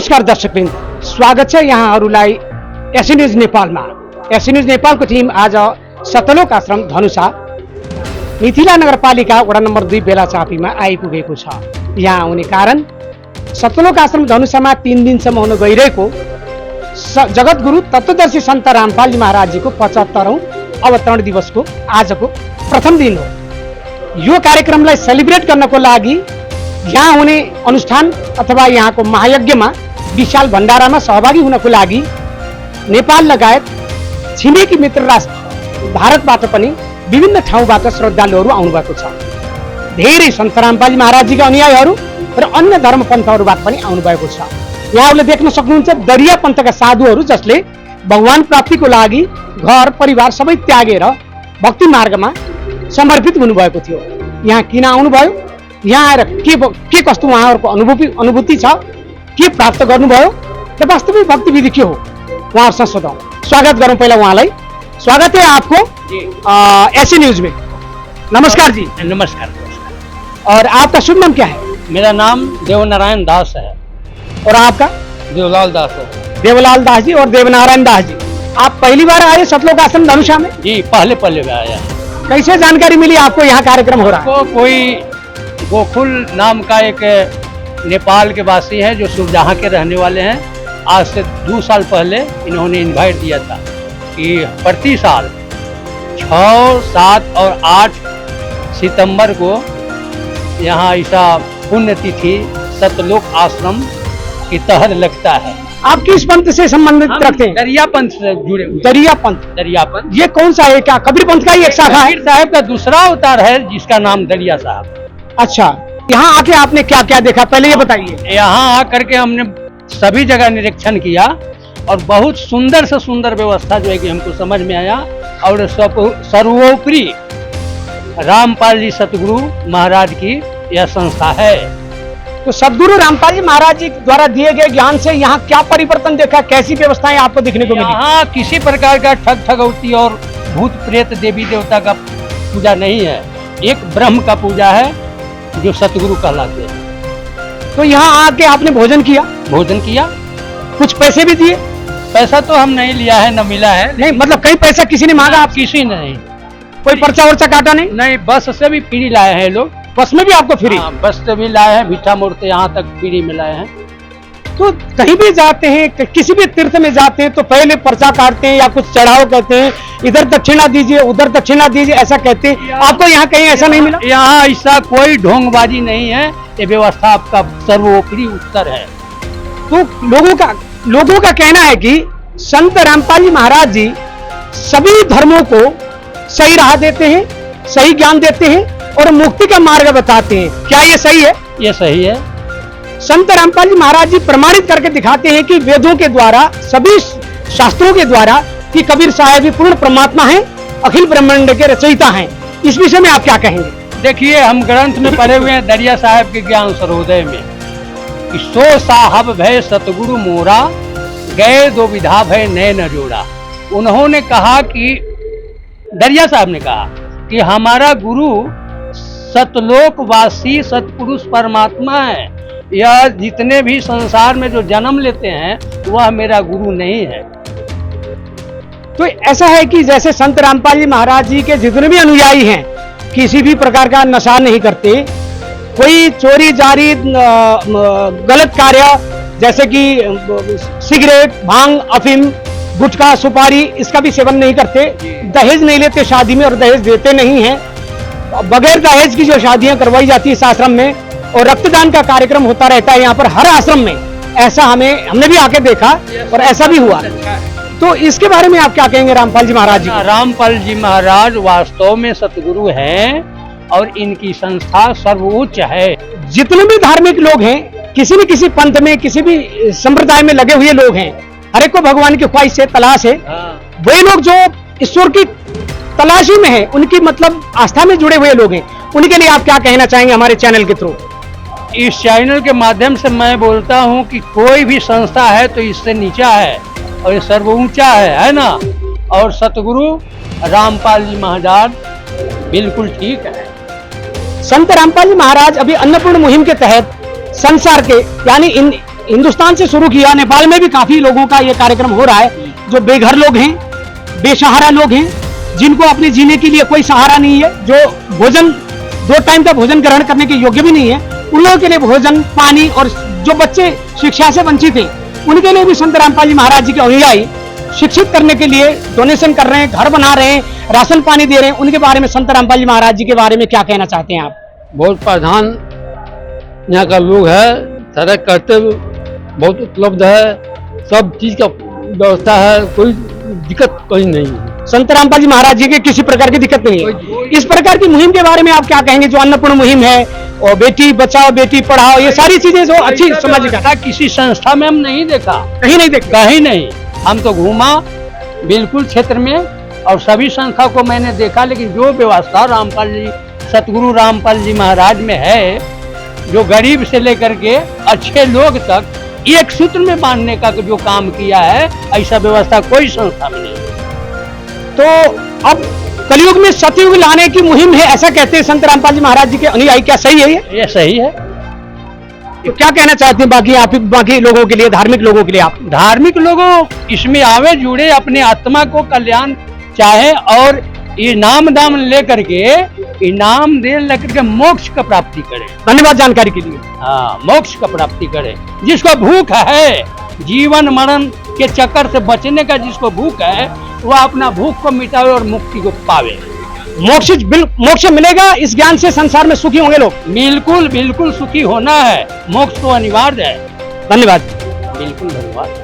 नमस्कार दर्शकवृन्द, स्वागत छ यहाँहरूलाई एसी न्यूज नेपालमा। एसी न्यूज नेपालको टिम आज सतलोक आश्रम धनुषा मिथिला नगरपालिका वडा नम्बर 2 बेलाचापीमा आइपुगेको छ। यहाँ आउने कारण सतलोक आश्रम धनुषामा 3 दिनसम्म हुन गइरहेको जगतगुरु तत्वदर्शी सन्त रामपालजी महाराजजीको 75औं अवतरण दिवसको आजको प्रथम दिन हो। यो कार्यक्रमलाई सेलिब्रेट गर्नको लागि यहाँ हुने अनुष्ठान अथवा यहाँको महायज्ञमा विशाल भण्डारामा सहभागी हुनको लागि नेपाल लगायत छिमेकी मित्र राष्ट्र भारतबाट पनि विभिन्न ठाउँबाट श्रद्धालुहरू आउनुभएको छ। धेरै सन्त रामपालजी महाराजजीका अनुयायीहरू र अन्य धर्मपन्थहरूबाट पनि आउनुभएको छ। यहाँहरूले देख्न सक्नुहुन्छ दरिया पन्थका साधुहरू जसले भगवान प्राप्तिको लागि घर परिवार सबै त्यागेर भक्ति मार्गमा समर्पित हुनुभएको थियो। यहाँ किन आउनुभयो, यहाँ आएर के कस्तो उहाँहरूको अनुभूति छ, के प्राप्त गर्नुभयो र वास्तविक भक्ति विधि के हो, उहाँहरूसँग सोधौं। स्वागत गरौं पहिला उहाँलाई। स्वागत है आपको एसी न्यूज में। नमस्कार जी। नमस्कार। और आपका शुभ नाम क्या है? मेरा नाम देवनारायण दास है। और आपका? देवलाल दास है। देवलाल दास जी और देवनारायण दास जी, आप पहली बार आए सतलोक आश्रम धनुषा में? जी, पहले आया। कैसे जानकारी मिली आपको यहाँ कार्यक्रम हो रहा है? कोई गोकुल नाम का एक नेपाल के वासी है जो सुरजहाँ के रहने वाले हैं। आज से 2 साल पहले इन्होंने इनवाइट दिया था कि प्रति साल 6, 7 और 8 सितंबर को यहाँ ऐसा पुण्यतिथि सतलोक आश्रम की तहर लगता है। आप किस पंथ से संबंधित रखते हैं? दरिया पंथ से जुड़े हुए। दरिया पंथ। ये कौन सा है? क्या कबीर पंथ का ही एक शाखा है? कबीर साहब का दूसरा अवतार है जिसका नाम दरिया साहब। अच्छा, यहाँ आके आपने क्या क्या देखा, पहले ये बताइए। यहाँ आकर के हमने सभी जगह निरीक्षण किया और बहुत सुंदर से सुंदर व्यवस्था जो है कि हमको समझ में आया। और सर्वोपरि रामपाल जी सतगुरु महाराज की यह संस्था है। तो सदगुरु रामपाल जी महाराज जी द्वारा दिए गए ज्ञान से यहाँ क्या परिवर्तन देखा, कैसी व्यवस्थाएं आपको दिखने को मिली? यहाँ किसी प्रकार का ठगौती और भूत प्रेत देवी देवता का पूजा नहीं है। एक ब्रह्म का पूजा है जो सतगुरु कहलाते हैं। तो यहाँ आके आपने भोजन किया? भोजन किया। कुछ पैसे भी दिए? पैसा तो हम नहीं लिया है, न मिला है। नहीं मतलब कई पैसा किसी ने मांगा? आप किसी ने नहीं। कोई पर्चा वर्चा काटा नहीं? नहीं, बस से भी फ्री लाए हैं लोग। बस में भी आपको फ्री? बस से भी लाए हैं, मीठा मोड़ से यहाँ तक फ्री में लाए हैं। तो कहीं भी जाते हैं, किसी भी तीर्थ में जाते हैं तो पहले पर्चा काटते हैं या कुछ चढ़ाव कहते हैं, इधर दक्षिणा दीजिए उधर दक्षिणा दीजिए ऐसा कहते हैं। आपको यहाँ कहीं ऐसा नहीं मिला? यहाँ ऐसा कोई ढोंगबाजी नहीं है। ये व्यवस्था आपका सर्वोपरि उत्तर है। तो लोगों का कहना है कि संत रामपाल जी महाराज जी सभी धर्मों को सही राह देते हैं, सही ज्ञान देते हैं और मुक्ति का मार्ग बताते हैं। क्या ये सही है? ये सही है। संत रामपाल जी महाराज जी प्रमाणित करके दिखाते हैं कि वेदों के द्वारा, सभी शास्त्रों के द्वारा, कि कबीर साहब ही पूर्ण परमात्मा हैं, अखिल ब्रह्मांड के रचयिता हैं। इस विषय में आप क्या कहेंगे? देखिए, हम ग्रंथ में पढ़े हुए हैं दरिया साहब के ज्ञान सर्वोदय में कि सो साहब भय सतगुरु मोरा, गए 2 विधा भय नए न जोड़ा। उन्होंने कहा कि दरिया साहब ने कहा कि हमारा गुरु सतलोकवासी सतपुरुष परमात्मा है। यह जितने भी संसार में जो जन्म लेते हैं वह मेरा गुरु नहीं है। तो ऐसा है कि जैसे संत रामपाल जी महाराज जी के जितने भी अनुयायी हैं किसी भी प्रकार का नशा नहीं करते, कोई चोरी जारी गलत कार्य जैसे कि सिगरेट, भांग, अफीम, गुटखा, सुपारी इसका भी सेवन नहीं करते, दहेज नहीं लेते शादी में और दहेज देते नहीं हैं, बगैर दहेज की जो शादियां करवाई जाती है इस आश्रम में, और रक्तदान का कार्यक्रम होता रहता है यहाँ पर हर आश्रम में। ऐसा हमने भी आके देखा और ऐसा भी हुआ। तो इसके बारे में आप क्या कहेंगे रामपाल जी महाराज जी? रामपाल जी महाराज वास्तव में सतगुरु हैं और इनकी संस्था सर्वोच्च है। जितने भी धार्मिक लोग हैं, किसी न किसी पंथ में, किसी भी संप्रदाय में लगे हुए लोग हैं, हर एक को भगवान की ख्वाहिश है, तलाश है। वही लोग जो ईश्वर की तलाशी में है, उनकी मतलब आस्था में जुड़े हुए लोग हैं, उनके लिए आप क्या कहना चाहेंगे हमारे चैनल के थ्रू? इस चैनल के माध्यम से मैं बोलता हूं कि कोई भी संस्था है तो इससे नीचा है और ये सर्वोच्चा है ना। और सतगुरु रामपाल जी महाराज बिल्कुल ठीक है। संत रामपाल जी महाराज अभी अन्नपूर्ण मुहिम के तहत संसार के यानी हिंदुस्तान से शुरू किया, नेपाल में भी काफी लोगों का ये कार्यक्रम हो रहा है जो बेघर लोग हैं, बेसहारा लोग हैं, जिनको अपने जीने के लिए कोई सहारा नहीं है, जो भोजन 2 टाइम का भोजन ग्रहण करने के योग्य भी नहीं है, उन लोगों के लिए भोजन, पानी, और जो बच्चे शिक्षा से वंचित हैं उनके लिए भी संत रामपाल जी महाराज जी के अनुयायी शिक्षित करने के लिए डोनेशन कर रहे हैं, घर बना रहे हैं, राशन पानी दे रहे हैं। उनके बारे में संत रामपाल जी महाराज जी के बारे में क्या कहना चाहते हैं आप? बहुत प्रधान यहाँ का लोग है, सड़क करते बहुत उपलब्ध है, सब चीज का व्यवस्था है, कोई दिक्कत कहीं नहीं है। संत रामपाल जी महाराज जी के किसी प्रकार की दिक्कत नहीं है। इस प्रकार की मुहिम के बारे में आप क्या कहेंगे, जो अन्नपूर्ण मुहिम है और बेटी बचाओ बेटी पढ़ाओ, ये सारी चीजें जो अच्छी समझ का किसी संस्था में हम नहीं देखा, कहीं नहीं देखा, कहीं नहीं। हम तो घूमा बिल्कुल क्षेत्र में और सभी संस्था को मैंने देखा, लेकिन जो व्यवस्था रामपाल जी, सतगुरु रामपाल जी महाराज में है, जो गरीब से लेकर के अच्छे लोग तक एक सूत्र में बांधने का जो काम किया है, ऐसा व्यवस्था कोई संस्था में नहीं। तो अब कलयुग में सतयुग लाने की मुहिम है, ऐसा कहते हैं संत रामपाल जी महाराज जी के अनुयायी। क्या सही है ये सही है। तो क्या कहना चाहते हैं बाकी लोगों के लिए, धार्मिक लोगों के लिए? आप धार्मिक लोगों इसमें आवे, जुड़े, अपने आत्मा को कल्याण चाहे और इनाम दाम लेकर के, इनाम दे लेकर के मोक्ष का प्राप्ति करे। धन्यवाद जानकारी के लिए। हाँ, मोक्ष का प्राप्ति करे। जिसको भूख है, जीवन मरण के चक्कर से बचने का जिसको भूख है, वह अपना भूख को मिटावे और मुक्ति को पावे। मोक्ष मिलेगा, इस ज्ञान से संसार में सुखी होंगे लोग। बिल्कुल बिल्कुल सुखी होना है, मोक्ष तो अनिवार्य है। धन्यवाद। बिल्कुल धन्यवाद।